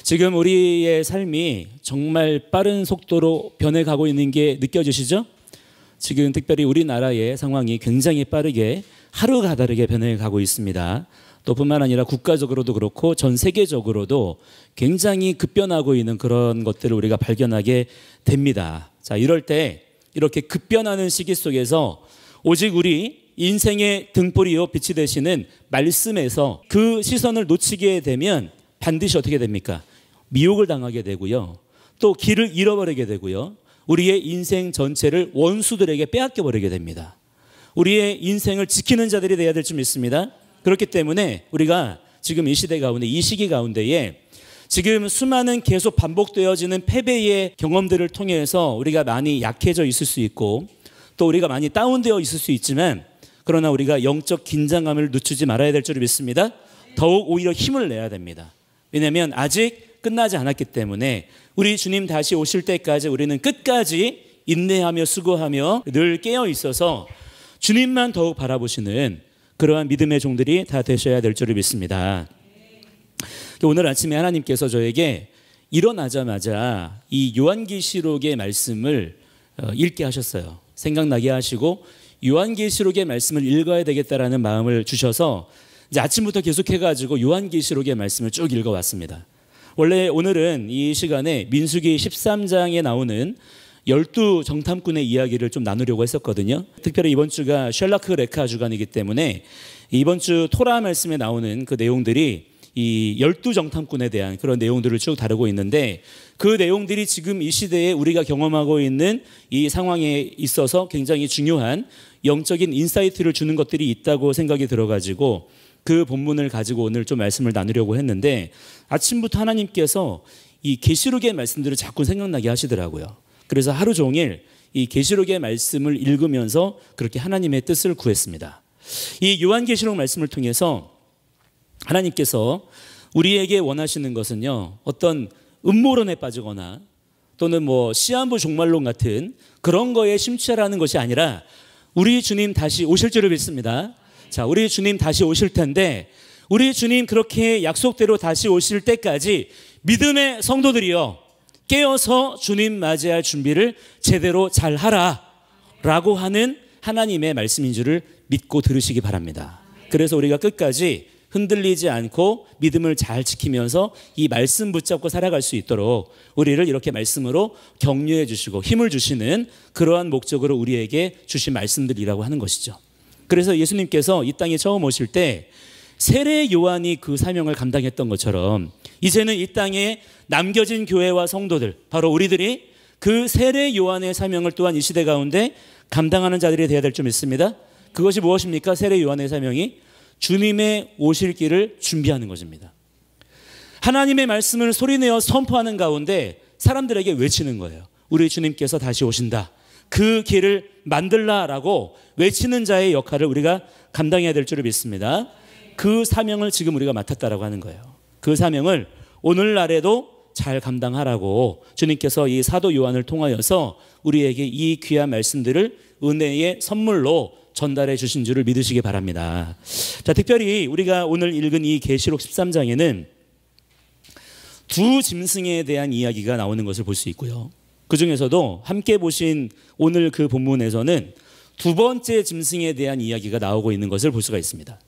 지금 우리의 삶이 정말 빠른 속도로 변해가고 있는 게 느껴지시죠? 지금 특별히 우리나라의 상황이 굉장히 빠르게 하루가 다르게 변해가고 있습니다. 또 뿐만 아니라 국가적으로도 그렇고 전 세계적으로도 굉장히 급변하고 있는 그런 것들을 우리가 발견하게 됩니다. 자, 이럴 때 이렇게 급변하는 시기 속에서 오직 우리 인생의 등불이요 빛이 되시는 말씀에서 그 시선을 놓치게 되면 반드시 어떻게 됩니까? 미혹을 당하게 되고요. 또 길을 잃어버리게 되고요. 우리의 인생 전체를 원수들에게 빼앗겨 버리게 됩니다. 우리의 인생을 지키는 자들이 되어야 될 줄 믿습니다. 그렇기 때문에 우리가 지금 이 시대 가운데, 이 시기 가운데에 지금 수많은 계속 반복되어지는 패배의 경험들을 통해서 우리가 많이 약해져 있을 수 있고 또 우리가 많이 다운되어 있을 수 있지만 그러나 우리가 영적 긴장감을 늦추지 말아야 될 줄 믿습니다. 더욱 오히려 힘을 내야 됩니다. 왜냐하면 아직 끝나지 않았기 때문에 우리 주님 다시 오실 때까지 우리는 끝까지 인내하며 수고하며 늘 깨어 있어서 주님만 더욱 바라보시는 그러한 믿음의 종들이 다 되셔야 될 줄을 믿습니다. 오늘 아침에 하나님께서 저에게 일어나자마자 이 요한계시록의 말씀을 읽게 하셨어요. 생각나게 하시고 요한계시록의 말씀을 읽어야 되겠다라는 마음을 주셔서 이제 아침부터 계속해가지고 요한계시록의 말씀을 쭉 읽어왔습니다. 원래 오늘은 이 시간에 민수기 13장에 나오는 12정탐꾼의 이야기를 좀 나누려고 했었거든요. 특별히 이번 주가 셜라크 레카 주간이기 때문에 이번 주 토라 말씀에 나오는 그 내용들이 이 12정탐꾼에 대한 그런 내용들을 쭉 다루고 있는데 그 내용들이 지금 이 시대에 우리가 경험하고 있는 이 상황에 있어서 굉장히 중요한 영적인 인사이트를 주는 것들이 있다고 생각이 들어가지고 그 본문을 가지고 오늘 좀 말씀을 나누려고 했는데 아침부터 하나님께서 이 계시록의 말씀들을 자꾸 생각나게 하시더라고요. 그래서 하루 종일 이 계시록의 말씀을 읽으면서 그렇게 하나님의 뜻을 구했습니다. 이 요한계시록 말씀을 통해서 하나님께서 우리에게 원하시는 것은요, 어떤 음모론에 빠지거나 또는 뭐 시한부 종말론 같은 그런 거에 심취하라는 것이 아니라 우리 주님 다시 오실 줄을 믿습니다. 자, 우리 주님 다시 오실 텐데 우리 주님 그렇게 약속대로 다시 오실 때까지 믿음의 성도들이요 깨어서 주님 맞이할 준비를 제대로 잘 하라 라고 하는 하나님의 말씀인 줄을 믿고 들으시기 바랍니다. 그래서 우리가 끝까지 흔들리지 않고 믿음을 잘 지키면서 이 말씀 붙잡고 살아갈 수 있도록 우리를 이렇게 말씀으로 격려해 주시고 힘을 주시는 그러한 목적으로 우리에게 주신 말씀들이라고 하는 것이죠. 그래서 예수님께서 이 땅에 처음 오실 때 세례 요한이 그 사명을 감당했던 것처럼 이제는 이 땅에 남겨진 교회와 성도들, 바로 우리들이 그 세례 요한의 사명을 또한 이 시대 가운데 감당하는 자들이 되어야 될 줄 믿습니다. 그것이 무엇입니까? 세례 요한의 사명이 주님의 오실 길을 준비하는 것입니다. 하나님의 말씀을 소리내어 선포하는 가운데 사람들에게 외치는 거예요. 우리 주님께서 다시 오신다. 그 길을 만들라라고 외치는 자의 역할을 우리가 감당해야 될 줄을 믿습니다. 그 사명을 지금 우리가 맡았다라고 하는 거예요. 그 사명을 오늘날에도 잘 감당하라고 주님께서 이 사도 요한을 통하여서 우리에게 이 귀한 말씀들을 은혜의 선물로 전달해 주신 줄을 믿으시기 바랍니다. 자, 특별히 우리가 오늘 읽은 이 계시록 13장에는 두 짐승에 대한 이야기가 나오는 것을 볼 수 있고요. 그 중에서도 함께 보신 오늘 그 본문에서는 두 번째 짐승에 대한 이야기가 나오고 있는 것을 볼 수가 있습니다.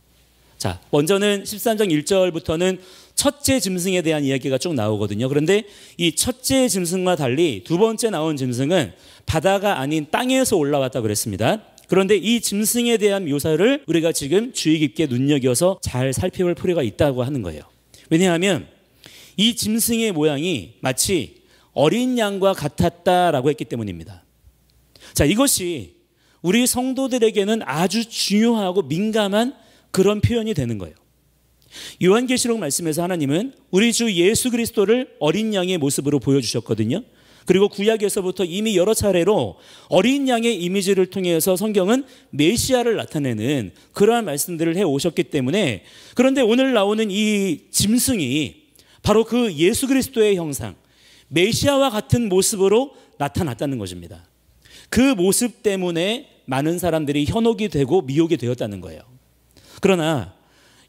자, 먼저는 13장 1절부터는 첫째 짐승에 대한 이야기가 쭉 나오거든요. 그런데 이 첫째 짐승과 달리 두 번째 나온 짐승은 바다가 아닌 땅에서 올라왔다고 그랬습니다. 그런데 이 짐승에 대한 묘사를 우리가 지금 주의 깊게 눈여겨서 잘 살펴볼 필요가 있다고 하는 거예요. 왜냐하면 이 짐승의 모양이 마치 어린 양과 같았다라고 했기 때문입니다. 자, 이것이 우리 성도들에게는 아주 중요하고 민감한 그런 표현이 되는 거예요. 요한계시록 말씀에서 하나님은 우리 주 예수 그리스도를 어린 양의 모습으로 보여주셨거든요. 그리고 구약에서부터 이미 여러 차례로 어린 양의 이미지를 통해서 성경은 메시아를 나타내는 그러한 말씀들을 해오셨기 때문에, 그런데 오늘 나오는 이 짐승이 바로 그 예수 그리스도의 형상, 메시아와 같은 모습으로 나타났다는 것입니다. 그 모습 때문에 많은 사람들이 현혹이 되고 미혹이 되었다는 거예요. 그러나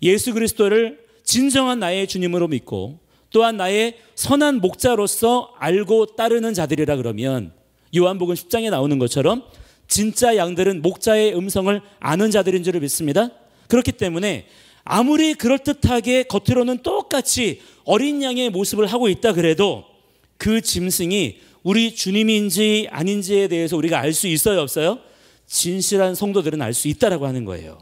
예수 그리스도를 진정한 나의 주님으로 믿고 또한 나의 선한 목자로서 알고 따르는 자들이라 그러면 요한복음 10장에 나오는 것처럼 진짜 양들은 목자의 음성을 아는 자들인 줄을 믿습니다. 그렇기 때문에 아무리 그럴듯하게 겉으로는 똑같이 어린 양의 모습을 하고 있다 그래도 그 짐승이 우리 주님인지 아닌지에 대해서 우리가 알 수 있어요, 없어요? 진실한 성도들은 알 수 있다라고 하는 거예요.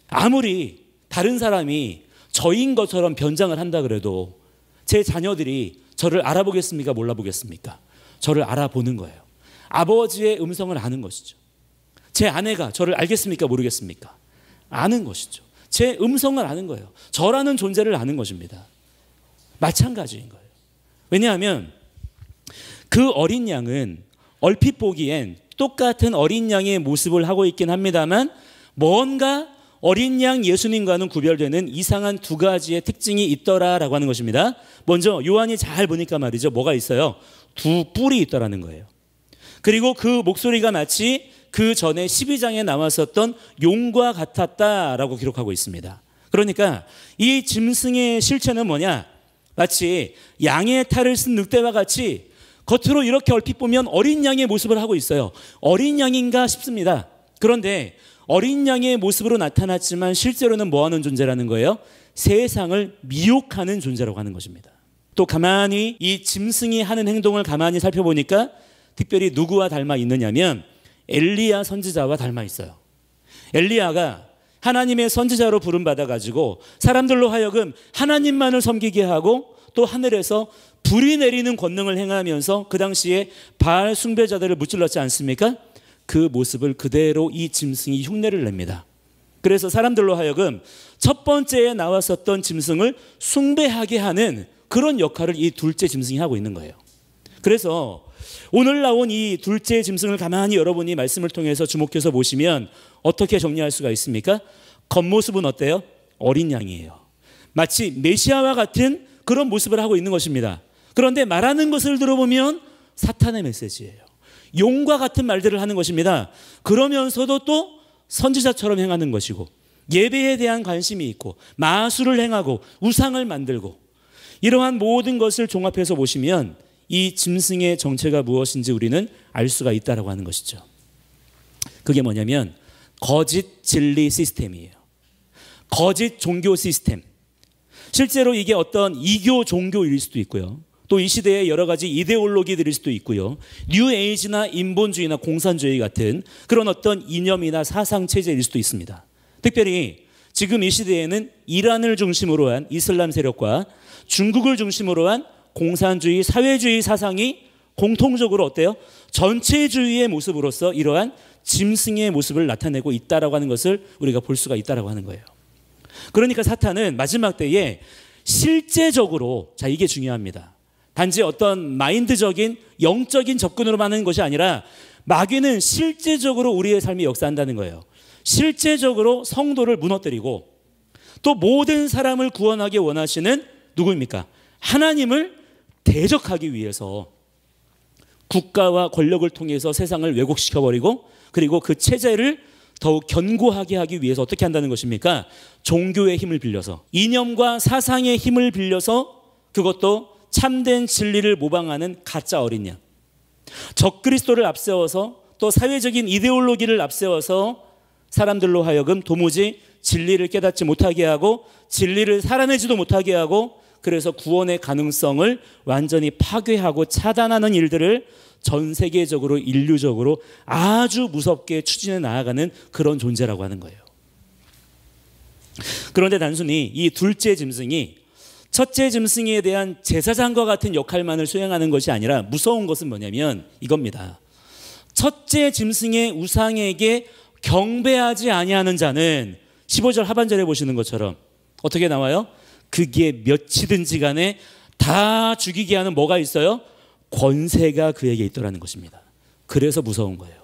아무리 다른 사람이 저인 것처럼 변장을 한다 그래도 제 자녀들이 저를 알아보겠습니까? 몰라보겠습니까? 저를 알아보는 거예요. 아버지의 음성을 아는 것이죠. 제 아내가 저를 알겠습니까? 모르겠습니까? 아는 것이죠. 제 음성을 아는 거예요. 저라는 존재를 아는 것입니다. 마찬가지인 거예요. 왜냐하면 그 어린 양은 얼핏 보기엔 똑같은 어린 양의 모습을 하고 있긴 합니다만 뭔가 어린 양 예수님과는 구별되는 이상한 두 가지의 특징이 있더라라고 하는 것입니다. 먼저 요한이 잘 보니까 말이죠. 뭐가 있어요? 두 뿔이 있더라는 거예요. 그리고 그 목소리가 마치 그 전에 12장에 나왔었던 용과 같았다라고 기록하고 있습니다. 그러니까 이 짐승의 실체는 뭐냐? 마치 양의 탈을 쓴 늑대와 같이 겉으로 이렇게 얼핏 보면 어린 양의 모습을 하고 있어요. 어린 양인가 싶습니다. 그런데 어린 양의 모습으로 나타났지만 실제로는 뭐하는 존재라는 거예요? 세상을 미혹하는 존재라고 하는 것입니다. 또 가만히 이 짐승이 하는 행동을 가만히 살펴보니까 특별히 누구와 닮아 있느냐면 엘리야 선지자와 닮아 있어요. 엘리야가 하나님의 선지자로 부름받아가지고 사람들로 하여금 하나님만을 섬기게 하고 또 하늘에서 불이 내리는 권능을 행하면서 그 당시에 바알 숭배자들을 무찔렀지 않습니까? 그 모습을 그대로 이 짐승이 흉내를 냅니다. 그래서 사람들로 하여금 첫 번째에 나왔었던 짐승을 숭배하게 하는 그런 역할을 이 둘째 짐승이 하고 있는 거예요. 그래서 오늘 나온 이 둘째 짐승을 가만히 여러분이 말씀을 통해서 주목해서 보시면 어떻게 정리할 수가 있습니까? 겉모습은 어때요? 어린 양이에요. 마치 메시아와 같은 그런 모습을 하고 있는 것입니다. 그런데 말하는 것을 들어보면 사탄의 메시지예요. 용과 같은 말들을 하는 것입니다. 그러면서도 또 선지자처럼 행하는 것이고 예배에 대한 관심이 있고 마술을 행하고 우상을 만들고 이러한 모든 것을 종합해서 보시면 이 짐승의 정체가 무엇인지 우리는 알 수가 있다라고 하는 것이죠. 그게 뭐냐면 거짓 진리 시스템이에요. 거짓 종교 시스템. 실제로 이게 어떤 이교 종교일 수도 있고요. 또 이 시대의 여러 가지 이데올로기들일 수도 있고요. 뉴에이지나 인본주의나 공산주의 같은 그런 어떤 이념이나 사상 체제일 수도 있습니다. 특별히 지금 이 시대에는 이란을 중심으로 한 이슬람 세력과 중국을 중심으로 한 공산주의, 사회주의 사상이 공통적으로 어때요? 전체주의의 모습으로서 이러한 짐승의 모습을 나타내고 있다라고 하는 것을 우리가 볼 수가 있다라고 하는 거예요. 그러니까 사탄은 마지막 때에 실제적으로, 자 이게 중요합니다. 단지 어떤 마인드적인 영적인 접근으로만 하는 것이 아니라 마귀는 실제적으로 우리의 삶에 역사한다는 거예요. 실제적으로 성도를 무너뜨리고 또 모든 사람을 구원하기 원하시는 누구입니까? 하나님을 대적하기 위해서 국가와 권력을 통해서 세상을 왜곡시켜버리고 그리고 그 체제를 더욱 견고하게 하기 위해서 어떻게 한다는 것입니까? 종교의 힘을 빌려서 이념과 사상의 힘을 빌려서 그것도 참된 진리를 모방하는 가짜 어린 양, 적그리스도를 앞세워서 또 사회적인 이데올로기를 앞세워서 사람들로 하여금 도무지 진리를 깨닫지 못하게 하고 진리를 살아내지도 못하게 하고 그래서 구원의 가능성을 완전히 파괴하고 차단하는 일들을 전 세계적으로 인류적으로 아주 무섭게 추진해 나아가는 그런 존재라고 하는 거예요. 그런데 단순히 이 둘째 짐승이 첫째 짐승에 대한 제사장과 같은 역할만을 수행하는 것이 아니라 무서운 것은 뭐냐면 이겁니다. 첫째 짐승의 우상에게 경배하지 아니하는 자는 15절 하반절에 보시는 것처럼 어떻게 나와요? 그게 몇이든지 간에 다 죽이게 하는 뭐가 있어요? 권세가 그에게 있더라는 것입니다. 그래서 무서운 거예요.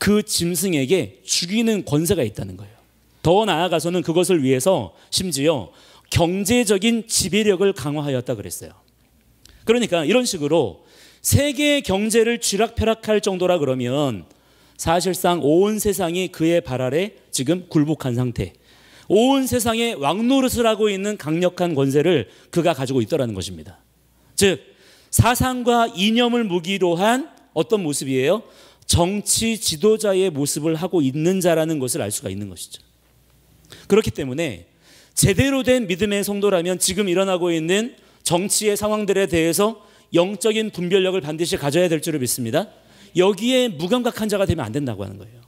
그 짐승에게 죽이는 권세가 있다는 거예요. 더 나아가서는 그것을 위해서 심지어 경제적인 지배력을 강화하였다 그랬어요. 그러니까 이런 식으로 세계 경제를 쥐락펴락할 정도라 그러면 사실상 온 세상이 그의 발 아래 지금 굴복한 상태, 온 세상에 왕노릇을 하고 있는 강력한 권세를 그가 가지고 있더라는 것입니다. 즉 사상과 이념을 무기로 한 어떤 모습이에요? 정치 지도자의 모습을 하고 있는 자라는 것을 알 수가 있는 것이죠. 그렇기 때문에 제대로 된 믿음의 성도라면 지금 일어나고 있는 정치의 상황들에 대해서 영적인 분별력을 반드시 가져야 될 줄을 믿습니다. 여기에 무감각한 자가 되면 안 된다고 하는 거예요.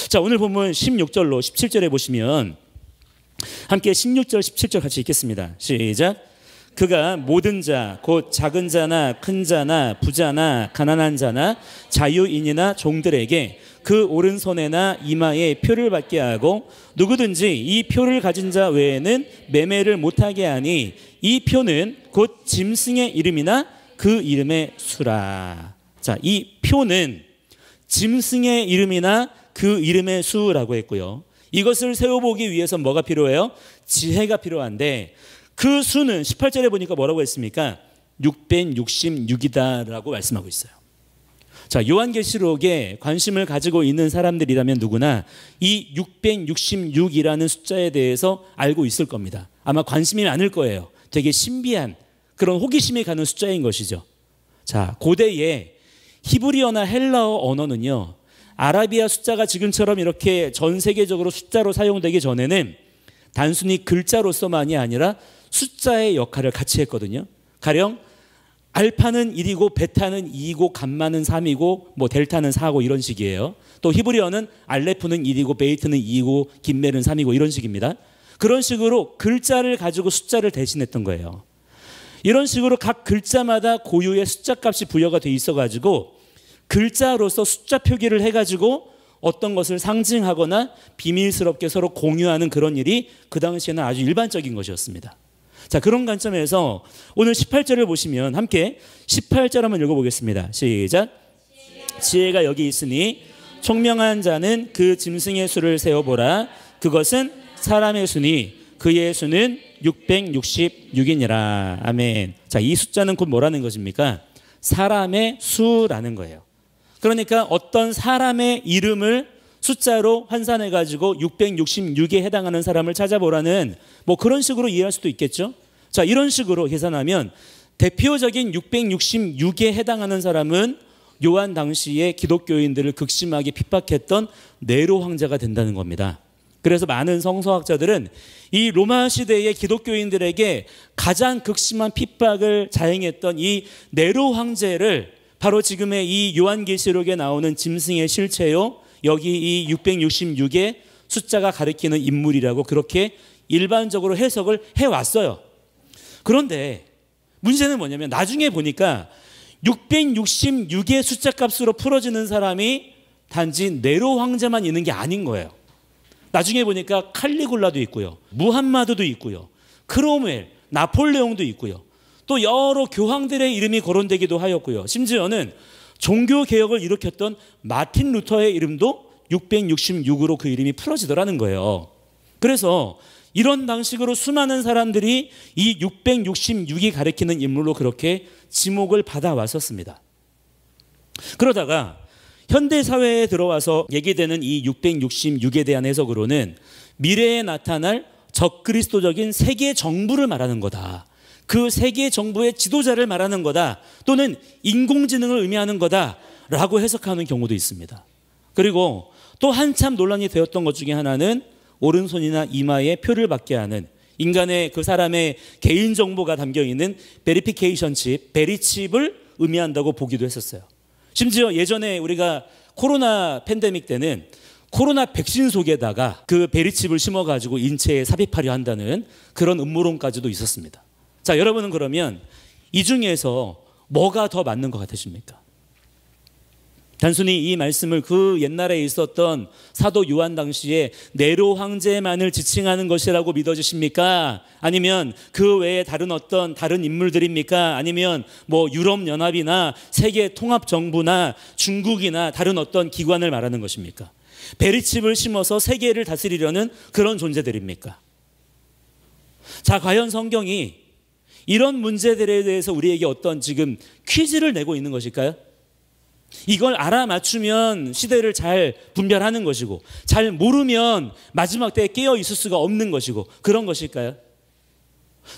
자, 오늘 본문 16절로 17절에 보시면 함께 16절 17절 같이 읽겠습니다. 시작. 그가 모든 자 곧 작은 자나 큰 자나 부자나 가난한 자나 자유인이나 종들에게 그 오른손에나 이마에 표를 받게 하고 누구든지 이 표를 가진 자 외에는 매매를 못하게 하니 이 표는 곧 짐승의 이름이나 그 이름의 수라. 자, 이 표는 짐승의 이름이나 그 이름의 수라고 했고요. 이것을 세워보기 위해서 뭐가 필요해요? 지혜가 필요한데 그 수는 18절에 보니까 뭐라고 했습니까? 666이다 라고 말씀하고 있어요. 자, 요한계시록에 관심을 가지고 있는 사람들이라면 누구나 이 666이라는 숫자에 대해서 알고 있을 겁니다. 아마 관심이 많을 거예요. 되게 신비한 그런 호기심이 가는 숫자인 것이죠. 자, 고대에 히브리어나 헬라어 언어는요, 아라비아 숫자가 지금처럼 이렇게 전 세계적으로 숫자로 사용되기 전에는 단순히 글자로서만이 아니라 숫자의 역할을 같이 했거든요. 가령 알파는 1이고 베타는 2이고 감마는 3이고 뭐 델타는 4고 이런 식이에요. 또 히브리어는 알레프는 1이고 베이트는 2이고 김멜은 3이고 이런 식입니다. 그런 식으로 글자를 가지고 숫자를 대신했던 거예요. 이런 식으로 각 글자마다 고유의 숫자 값이 부여가 돼 있어가지고 글자로서 숫자 표기를 해가지고 어떤 것을 상징하거나 비밀스럽게 서로 공유하는 그런 일이 그 당시에는 아주 일반적인 것이었습니다. 자, 그런 관점에서 오늘 18절을 보시면 함께 18절 한번 읽어보겠습니다. 시작. 지혜가 여기 있으니 총명한 자는 그 짐승의 수를 세어보라. 그것은 사람의 수니 그의 수는 666이니라. 아멘. 자, 이 숫자는 곧 뭐라는 것입니까? 사람의 수라는 거예요. 그러니까 어떤 사람의 이름을 숫자로 환산해가지고 666에 해당하는 사람을 찾아보라는 뭐 그런 식으로 이해할 수도 있겠죠. 자, 이런 식으로 계산하면 대표적인 666에 해당하는 사람은 요한 당시에 기독교인들을 극심하게 핍박했던 네로 황제가 된다는 겁니다. 그래서 많은 성서학자들은 이 로마 시대의 기독교인들에게 가장 극심한 핍박을 자행했던 이 네로 황제를 바로 지금의 이 요한계시록에 나오는 짐승의 실체요, 여기 이 666의 숫자가 가리키는 인물이라고 그렇게 일반적으로 해석을 해왔어요. 그런데 문제는 뭐냐면 나중에 보니까 666의 숫자 값으로 풀어지는 사람이 단지 네로 황제만 있는 게 아닌 거예요. 나중에 보니까 칼리굴라도 있고요, 무함마드도 있고요, 크롬웰, 나폴레옹도 있고요, 또 여러 교황들의 이름이 거론되기도 하였고요. 심지어는 종교개혁을 일으켰던 마틴 루터의 이름도 666으로 그 이름이 풀어지더라는 거예요. 그래서 이런 방식으로 수많은 사람들이 이 666이 가리키는 인물로 그렇게 지목을 받아왔었습니다. 그러다가 현대사회에 들어와서 얘기되는 이 666에 대한 해석으로는 미래에 나타날 적그리스도적인 세계 정부를 말하는 거다. 그 세계 정부의 지도자를 말하는 거다. 또는 인공지능을 의미하는 거다라고 해석하는 경우도 있습니다. 그리고 또 한참 논란이 되었던 것 중에 하나는 오른손이나 이마에 표를 받게 하는 인간의 그 사람의 개인정보가 담겨있는 베리피케이션 칩, 베리칩을 의미한다고 보기도 했었어요. 심지어 예전에 우리가 코로나 팬데믹 때는 코로나 백신 속에다가 그 베리칩을 심어가지고 인체에 삽입하려 한다는 그런 음모론까지도 있었습니다. 자, 여러분은 그러면 이 중에서 뭐가 더 맞는 것 같으십니까? 단순히 이 말씀을 그 옛날에 있었던 사도 요한 당시에 네로 황제만을 지칭하는 것이라고 믿어지십니까? 아니면 그 외에 다른 어떤 다른 인물들입니까? 아니면 뭐 유럽연합이나 세계통합정부나 중국이나 다른 어떤 기관을 말하는 것입니까? 베리칩을 심어서 세계를 다스리려는 그런 존재들입니까? 자, 과연 성경이 이런 문제들에 대해서 우리에게 어떤 지금 퀴즈를 내고 있는 것일까요? 이걸 알아맞추면 시대를 잘 분별하는 것이고, 잘 모르면 마지막 때에 깨어 있을 수가 없는 것이고, 그런 것일까요?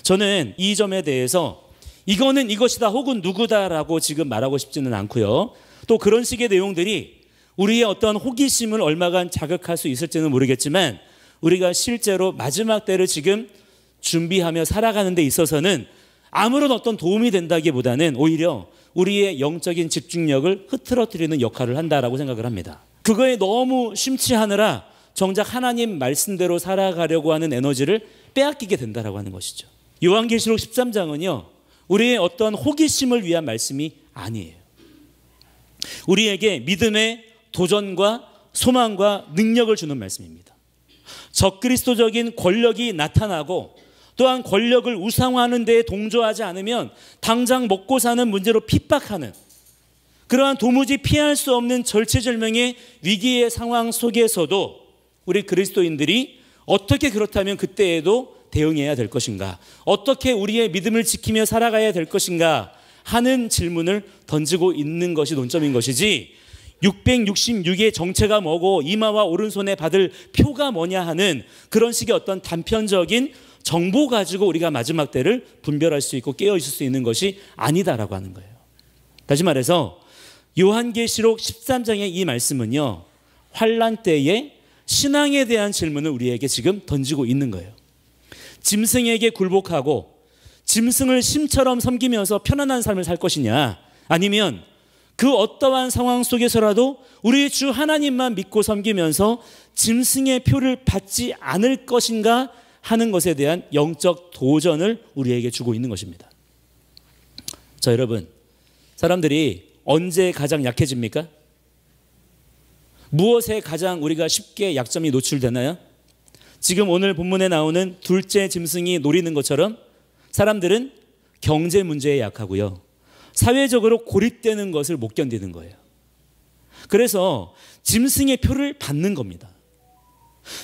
저는 이 점에 대해서 이거는 이것이다 혹은 누구다라고 지금 말하고 싶지는 않고요. 또 그런 식의 내용들이 우리의 어떤 호기심을 얼마간 자극할 수 있을지는 모르겠지만, 우리가 실제로 마지막 때를 지금 준비하며 살아가는 데 있어서는 아무런 어떤 도움이 된다기보다는 오히려 우리의 영적인 집중력을 흐트러뜨리는 역할을 한다라고 생각을 합니다. 그거에 너무 심취하느라 정작 하나님 말씀대로 살아가려고 하는 에너지를 빼앗기게 된다라고 하는 것이죠. 요한계시록 13장은요, 우리의 어떤 호기심을 위한 말씀이 아니에요. 우리에게 믿음의 도전과 소망과 능력을 주는 말씀입니다. 적그리스도적인 권력이 나타나고 또한 권력을 우상화하는 데에 동조하지 않으면 당장 먹고 사는 문제로 핍박하는 그러한 도무지 피할 수 없는 절체절명의 위기의 상황 속에서도 우리 그리스도인들이 어떻게 그렇다면 그때에도 대응해야 될 것인가, 어떻게 우리의 믿음을 지키며 살아가야 될 것인가 하는 질문을 던지고 있는 것이 논점인 것이지, 666의 정체가 뭐고 이마와 오른손에 받을 표가 뭐냐 하는 그런 식의 어떤 단편적인 정보 가지고 우리가 마지막 때를 분별할 수 있고 깨어 있을 수 있는 것이 아니다라고 하는 거예요. 다시 말해서 요한계시록 13장의 이 말씀은요, 환난 때에 신앙에 대한 질문을 우리에게 지금 던지고 있는 거예요. 짐승에게 굴복하고 짐승을 심처럼 섬기면서 편안한 삶을 살 것이냐, 아니면 그 어떠한 상황 속에서라도 우리 주 하나님만 믿고 섬기면서 짐승의 표를 받지 않을 것인가 하는 것에 대한 영적 도전을 우리에게 주고 있는 것입니다. 자, 여러분, 사람들이 언제 가장 약해집니까? 무엇에 가장 우리가 쉽게 약점이 노출되나요? 지금 오늘 본문에 나오는 둘째 짐승이 노리는 것처럼 사람들은 경제 문제에 약하고요, 사회적으로 고립되는 것을 못 견디는 거예요. 그래서 짐승의 표를 받는 겁니다.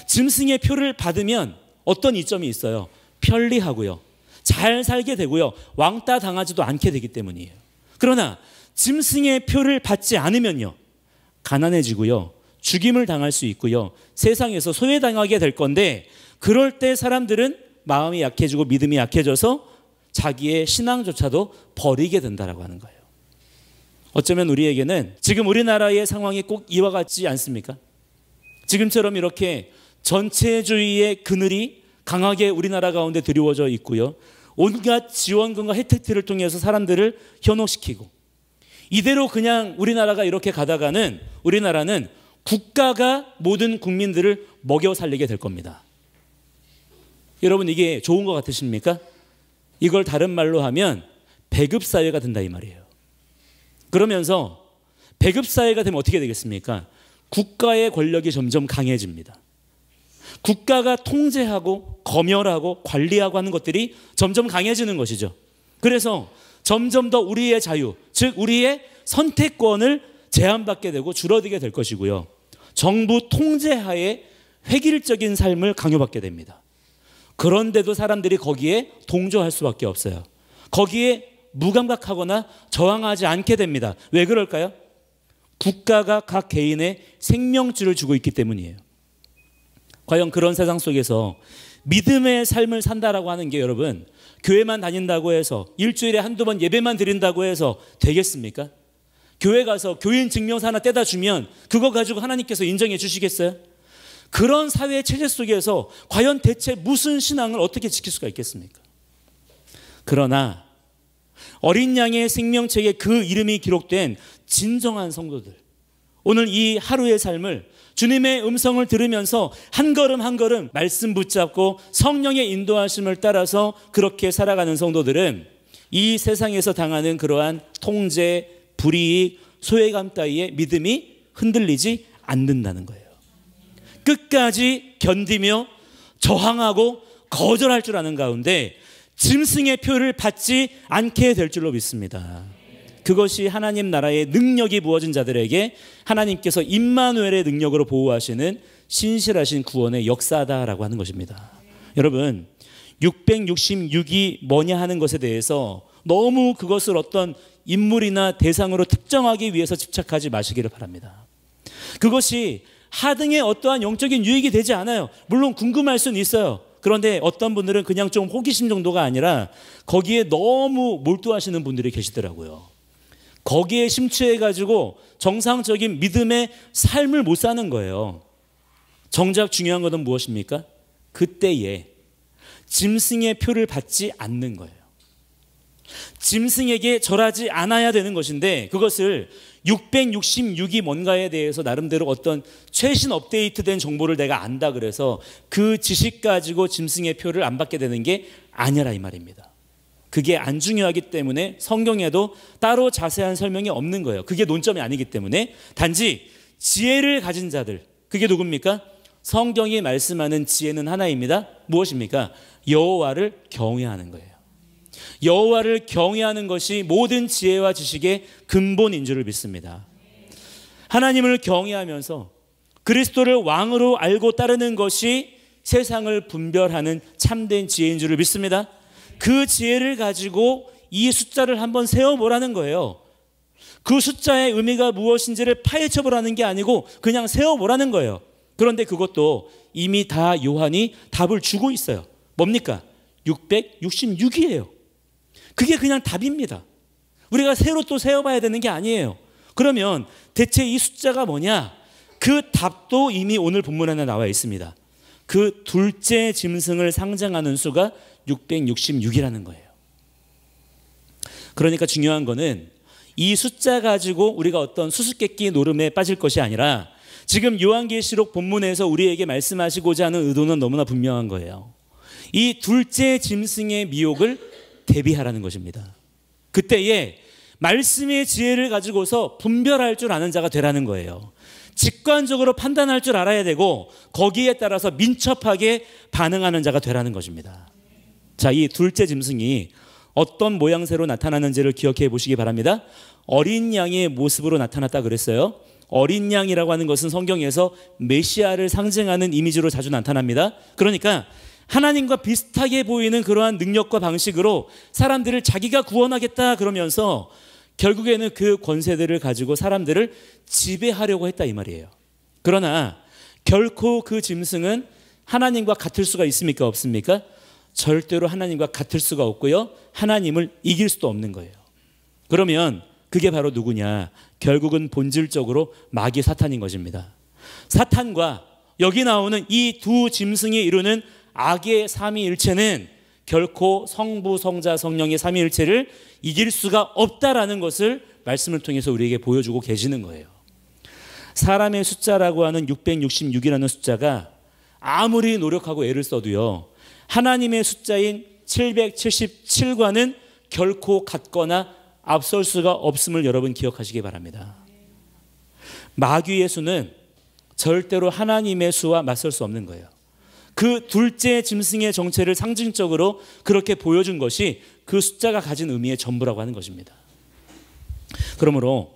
짐승의 표를 받으면 어떤 이점이 있어요? 편리하고요, 잘 살게 되고요, 왕따 당하지도 않게 되기 때문이에요. 그러나 짐승의 표를 받지 않으면요, 가난해지고요, 죽임을 당할 수 있고요, 세상에서 소외당하게 될 건데, 그럴 때 사람들은 마음이 약해지고 믿음이 약해져서 자기의 신앙조차도 버리게 된다라고 하는 거예요. 어쩌면 우리에게는 지금 우리나라의 상황이 꼭 이와 같지 않습니까? 지금처럼 이렇게 전체주의의 그늘이 강하게 우리나라 가운데 드리워져 있고요, 온갖 지원금과 혜택들을 통해서 사람들을 현혹시키고, 이대로 그냥 우리나라가 이렇게 가다가는 우리나라는 국가가 모든 국민들을 먹여 살리게 될 겁니다. 여러분, 이게 좋은 것 같으십니까? 이걸 다른 말로 하면 배급사회가 된다 이 말이에요. 그러면서 배급사회가 되면 어떻게 되겠습니까? 국가의 권력이 점점 강해집니다. 국가가 통제하고 검열하고 관리하고 하는 것들이 점점 강해지는 것이죠. 그래서 점점 더 우리의 자유, 즉 우리의 선택권을 제한받게 되고 줄어들게 될 것이고요, 정부 통제하에 획일적인 삶을 강요받게 됩니다. 그런데도 사람들이 거기에 동조할 수밖에 없어요. 거기에 무감각하거나 저항하지 않게 됩니다. 왜 그럴까요? 국가가 각 개인의 생명줄을 주고 있기 때문이에요. 과연 그런 세상 속에서 믿음의 삶을 산다라고 하는 게, 여러분, 교회만 다닌다고 해서 일주일에 한두 번 예배만 드린다고 해서 되겠습니까? 교회 가서 교인 증명서 하나 떼다 주면 그거 가지고 하나님께서 인정해 주시겠어요? 그런 사회 체제 속에서 과연 대체 무슨 신앙을 어떻게 지킬 수가 있겠습니까? 그러나 어린 양의 생명책에 그 이름이 기록된 진정한 성도들, 오늘 이 하루의 삶을 주님의 음성을 들으면서 한 걸음 한 걸음 말씀 붙잡고 성령의 인도하심을 따라서 그렇게 살아가는 성도들은 이 세상에서 당하는 그러한 통제, 불이익, 소외감 따위의 믿음이 흔들리지 않는다는 거예요. 끝까지 견디며 저항하고 거절할 줄 아는 가운데 짐승의 표를 받지 않게 될 줄로 믿습니다. 그것이 하나님 나라의 능력이 부어진 자들에게 하나님께서 임마누엘의 능력으로 보호하시는 신실하신 구원의 역사다라고 하는 것입니다. 여러분, 666이 뭐냐 하는 것에 대해서 너무 그것을 어떤 인물이나 대상으로 특정하기 위해서 집착하지 마시기를 바랍니다. 그것이 하등의 어떠한 영적인 유익이 되지 않아요. 물론 궁금할 수는 있어요. 그런데 어떤 분들은 그냥 좀 호기심 정도가 아니라 거기에 너무 몰두하시는 분들이 계시더라고요. 거기에 심취해가지고 정상적인 믿음의 삶을 못 사는 거예요. 정작 중요한 것은 무엇입니까? 그때에 짐승의 표를 받지 않는 거예요. 짐승에게 절하지 않아야 되는 것인데 그것을 666이 뭔가에 대해서 나름대로 어떤 최신 업데이트된 정보를 내가 안다 그래서 그 지식 가지고 짐승의 표를 안 받게 되는 게 아니라 이 말입니다. 그게 안 중요하기 때문에 성경에도 따로 자세한 설명이 없는 거예요. 그게 논점이 아니기 때문에 단지 지혜를 가진 자들, 그게 누굽니까? 성경이 말씀하는 지혜는 하나입니다. 무엇입니까? 여호와를 경외하는 거예요. 여호와를 경외하는 것이 모든 지혜와 지식의 근본인 줄을 믿습니다. 하나님을 경외하면서 그리스도를 왕으로 알고 따르는 것이 세상을 분별하는 참된 지혜인 줄을 믿습니다. 그 지혜를 가지고 이 숫자를 한번 세어보라는 거예요. 그 숫자의 의미가 무엇인지를 파헤쳐보라는 게 아니고 그냥 세어보라는 거예요. 그런데 그것도 이미 다 요한이 답을 주고 있어요. 뭡니까? 666이에요. 그게 그냥 답입니다. 우리가 새로 또 세어봐야 되는 게 아니에요. 그러면 대체 이 숫자가 뭐냐? 그 답도 이미 오늘 본문 안에 나와 있습니다. 그 둘째 짐승을 상징하는 수가 666이라는 거예요. 그러니까 중요한 거는 이 숫자 가지고 우리가 어떤 수수께끼 노름에 빠질 것이 아니라 지금 요한계시록 본문에서 우리에게 말씀하시고자 하는 의도는 너무나 분명한 거예요. 이 둘째 짐승의 미혹을 대비하라는 것입니다. 그때에 말씀의 지혜를 가지고서 분별할 줄 아는 자가 되라는 거예요. 직관적으로 판단할 줄 알아야 되고 거기에 따라서 민첩하게 반응하는 자가 되라는 것입니다. 자, 이 둘째 짐승이 어떤 모양새로 나타나는지를 기억해 보시기 바랍니다. 어린 양의 모습으로 나타났다 그랬어요. 어린 양이라고 하는 것은 성경에서 메시아를 상징하는 이미지로 자주 나타납니다. 그러니까 하나님과 비슷하게 보이는 그러한 능력과 방식으로 사람들을 자기가 구원하겠다 그러면서 결국에는 그 권세들을 가지고 사람들을 지배하려고 했다 이 말이에요. 그러나 결코 그 짐승은 하나님과 같을 수가 있습니까? 없습니까? 절대로 하나님과 같을 수가 없고요. 하나님을 이길 수도 없는 거예요. 그러면 그게 바로 누구냐? 결국은 본질적으로 마귀 사탄인 것입니다. 사탄과 여기 나오는 이 두 짐승이 이루는 악의 삼위일체는 결코 성부, 성자, 성령의 삼위일체를 이길 수가 없다라는 것을 말씀을 통해서 우리에게 보여주고 계시는 거예요. 사람의 숫자라고 하는 666이라는 숫자가 아무리 노력하고 애를 써도요, 하나님의 숫자인 777과는 결코 같거나 앞설 수가 없음을 여러분 기억하시기 바랍니다. 마귀의 수는 절대로 하나님의 수와 맞설 수 없는 거예요. 그 둘째 짐승의 정체를 상징적으로 그렇게 보여준 것이 그 숫자가 가진 의미의 전부라고 하는 것입니다. 그러므로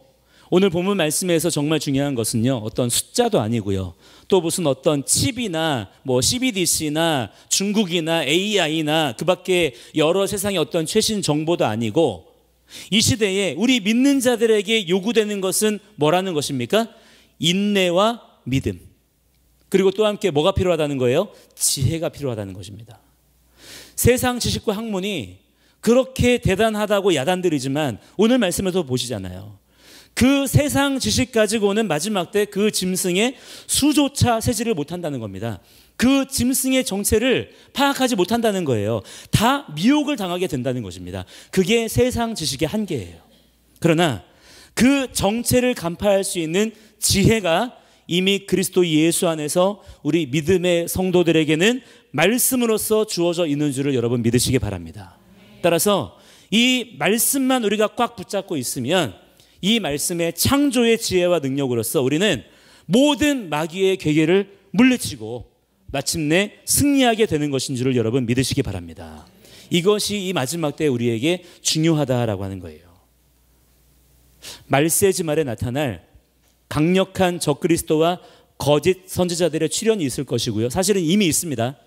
오늘 본문 말씀에서 정말 중요한 것은요, 어떤 숫자도 아니고요, 또 무슨 어떤 칩이나 뭐 CBDC나 중국이나 AI나 그 밖에 여러 세상의 어떤 최신 정보도 아니고 이 시대에 우리 믿는 자들에게 요구되는 것은 뭐라는 것입니까? 인내와 믿음. 그리고 또 함께 뭐가 필요하다는 거예요? 지혜가 필요하다는 것입니다. 세상 지식과 학문이 그렇게 대단하다고 야단들이지만 오늘 말씀에서 보시잖아요. 그 세상 지식 가지고는 마지막 때 그 짐승의 수조차 세지를 못한다는 겁니다. 그 짐승의 정체를 파악하지 못한다는 거예요. 다 미혹을 당하게 된다는 것입니다. 그게 세상 지식의 한계예요. 그러나 그 정체를 간파할 수 있는 지혜가 이미 그리스도 예수 안에서 우리 믿음의 성도들에게는 말씀으로서 주어져 있는 줄을 여러분 믿으시기 바랍니다. 따라서 이 말씀만 우리가 꽉 붙잡고 있으면 이 말씀의 창조의 지혜와 능력으로서 우리는 모든 마귀의 괴계를 물리치고 마침내 승리하게 되는 것인 줄을 여러분 믿으시기 바랍니다. 이것이 이 마지막 때 우리에게 중요하다라고 하는 거예요. 말세지 말에 나타날 강력한 적그리스도와 거짓 선지자들의 출현이 있을 것이고요. 사실은 이미 있습니다.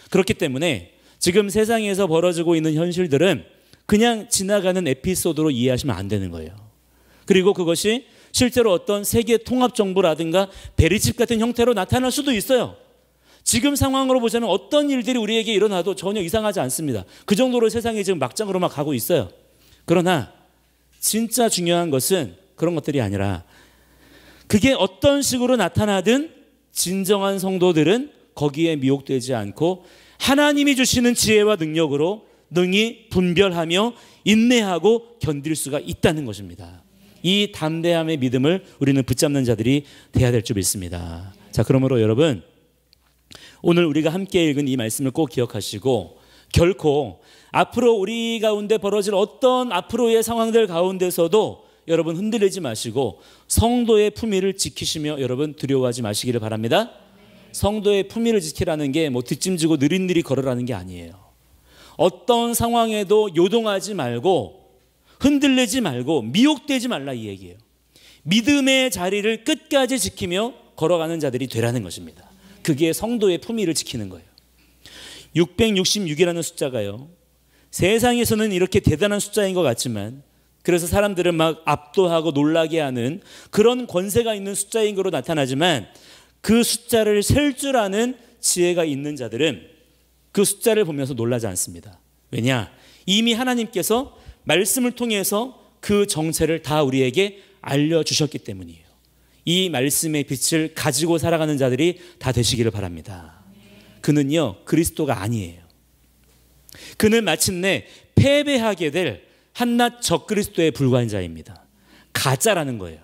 그렇기 때문에 지금 세상에서 벌어지고 있는 현실들은 그냥 지나가는 에피소드로 이해하시면 안 되는 거예요. 그리고 그것이 실제로 어떤 세계 통합 정부라든가 베리집 같은 형태로 나타날 수도 있어요. 지금 상황으로 보자면 어떤 일들이 우리에게 일어나도 전혀 이상하지 않습니다. 그 정도로 세상이 지금 막장으로 막 가고 있어요. 그러나 진짜 중요한 것은 그런 것들이 아니라 그게 어떤 식으로 나타나든 진정한 성도들은 거기에 미혹되지 않고 하나님이 주시는 지혜와 능력으로 능히 분별하며 인내하고 견딜 수가 있다는 것입니다. 이 담대함의 믿음을 우리는 붙잡는 자들이 돼야 될 줄 믿습니다. 자, 그러므로 여러분, 오늘 우리가 함께 읽은 이 말씀을 꼭 기억하시고 결코 앞으로 우리 가운데 벌어질 어떤 앞으로의 상황들 가운데서도 여러분 흔들리지 마시고 성도의 품위를 지키시며 여러분 두려워하지 마시기를 바랍니다. 성도의 품위를 지키라는 게 뭐 뒷짐지고 느릿느릿 걸으라는 게 아니에요. 어떤 상황에도 요동하지 말고 흔들리지 말고 미혹되지 말라 이 얘기예요. 믿음의 자리를 끝까지 지키며 걸어가는 자들이 되라는 것입니다. 그게 성도의 품위를 지키는 거예요. 666이라는 숫자가요, 세상에서는 이렇게 대단한 숫자인 것 같지만 그래서 사람들은 막 압도하고 놀라게 하는 그런 권세가 있는 숫자인 거로 나타나지만 그 숫자를 셀 줄 아는 지혜가 있는 자들은 그 숫자를 보면서 놀라지 않습니다. 왜냐? 이미 하나님께서 말씀을 통해서 그 정체를 다 우리에게 알려주셨기 때문이에요. 이 말씀의 빛을 가지고 살아가는 자들이 다 되시기를 바랍니다. 그는요, 그리스도가 아니에요. 그는 마침내 패배하게 될 한낱 적그리스도에 불과한 자입니다. 가짜라는 거예요.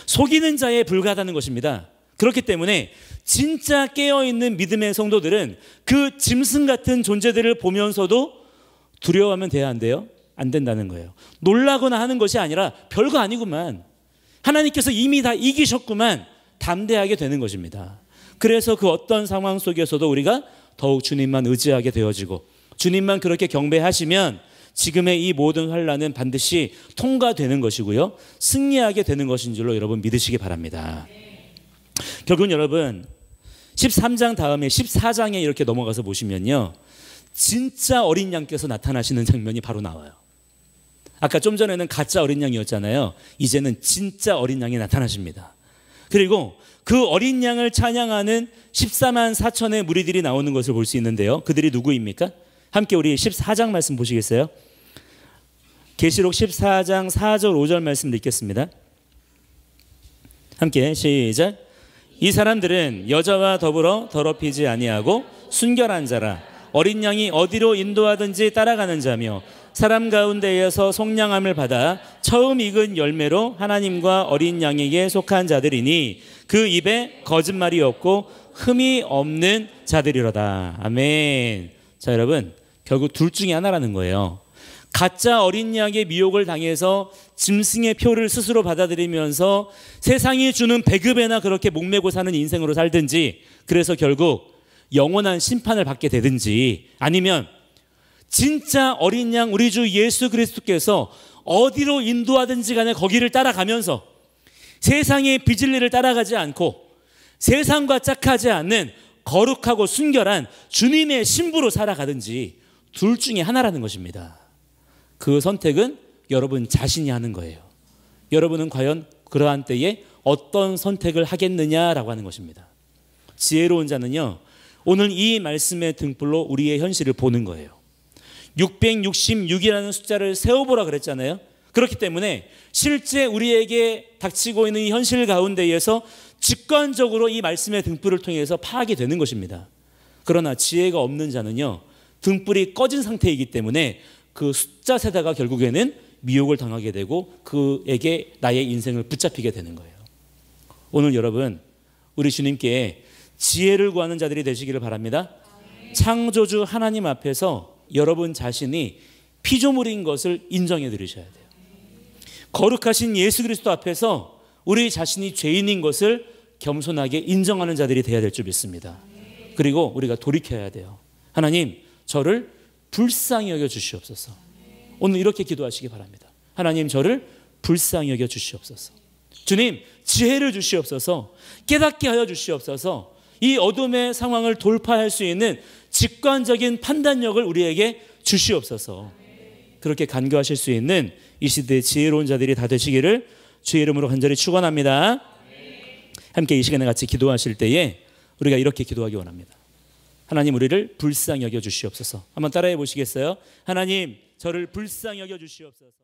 속이는 자에 불과하다는 것입니다. 그렇기 때문에 진짜 깨어있는 믿음의 성도들은 그 짐승 같은 존재들을 보면서도 두려워하면 돼야 한대요? 안 된다는 거예요. 놀라거나 하는 것이 아니라 별거 아니구만, 하나님께서 이미 다 이기셨구만, 담대하게 되는 것입니다. 그래서 그 어떤 상황 속에서도 우리가 더욱 주님만 의지하게 되어지고 주님만 그렇게 경배하시면 지금의 이 모든 환난은 반드시 통과되는 것이고요, 승리하게 되는 것인 줄로 여러분 믿으시기 바랍니다. 결국은 여러분 13장 다음에 14장에 이렇게 넘어가서 보시면요, 진짜 어린 양께서 나타나시는 장면이 바로 나와요. 아까 좀 전에는 가짜 어린 양이었잖아요. 이제는 진짜 어린 양이 나타나십니다. 그리고 그 어린 양을 찬양하는 14만 4천의 무리들이 나오는 것을 볼 수 있는데요, 그들이 누구입니까? 함께 우리 14장 말씀 보시겠어요? 계시록 14장 4절 5절 말씀 읽겠습니다. 함께 시작. 이 사람들은 여자와 더불어 더럽히지 아니하고 순결한 자라. 어린 양이 어디로 인도하든지 따라가는 자며 사람 가운데에서 속량함을 받아 처음 익은 열매로 하나님과 어린 양에게 속한 자들이니 그 입에 거짓말이 없고 흠이 없는 자들이로다. 아멘. 자, 여러분, 결국 둘 중에 하나라는 거예요. 가짜 어린 양의 미혹을 당해서 짐승의 표를 스스로 받아들이면서 세상이 주는 배급에나 그렇게 목매고 사는 인생으로 살든지, 그래서 결국 영원한 심판을 받게 되든지, 아니면 진짜 어린 양 우리 주 예수 그리스도께서 어디로 인도하든지 간에 거기를 따라가면서 세상의 비진리를 따라가지 않고 세상과 짝하지 않는 거룩하고 순결한 주님의 신부로 살아가든지, 둘 중에 하나라는 것입니다. 그 선택은 여러분 자신이 하는 거예요. 여러분은 과연 그러한 때에 어떤 선택을 하겠느냐라고 하는 것입니다. 지혜로운 자는요, 오늘 이 말씀의 등불로 우리의 현실을 보는 거예요. 666이라는 숫자를 세워보라 그랬잖아요. 그렇기 때문에 실제 우리에게 닥치고 있는 이 현실 가운데에서 직관적으로 이 말씀의 등불을 통해서 파악이 되는 것입니다. 그러나 지혜가 없는 자는요, 등불이 꺼진 상태이기 때문에 그 숫자 세다가 결국에는 미혹을 당하게 되고 그에게 나의 인생을 붙잡히게 되는 거예요. 오늘 여러분, 우리 주님께 지혜를 구하는 자들이 되시기를 바랍니다. 창조주 하나님 앞에서 여러분 자신이 피조물인 것을 인정해 드리셔야 돼요. 거룩하신 예수 그리스도 앞에서 우리 자신이 죄인인 것을 겸손하게 인정하는 자들이 되어야 될 줄 믿습니다. 그리고 우리가 돌이켜야 돼요. 하나님, 저를 불쌍히 여겨 주시옵소서. 오늘 이렇게 기도하시기 바랍니다. 하나님, 저를 불쌍히 여겨 주시옵소서. 주님, 지혜를 주시옵소서. 깨닫게 하여 주시옵소서. 이 어둠의 상황을 돌파할 수 있는 직관적인 판단력을 우리에게 주시옵소서. 그렇게 간구하실 수 있는 이 시대의 지혜로운 자들이 다 되시기를 주의 이름으로 간절히 축원합니다. 함께 이 시간에 같이 기도하실 때에 우리가 이렇게 기도하기 원합니다. 하나님, 우리를 불쌍히 여겨 주시옵소서. 한번 따라해 보시겠어요? 하나님, 저를 불쌍히 여겨 주시옵소서.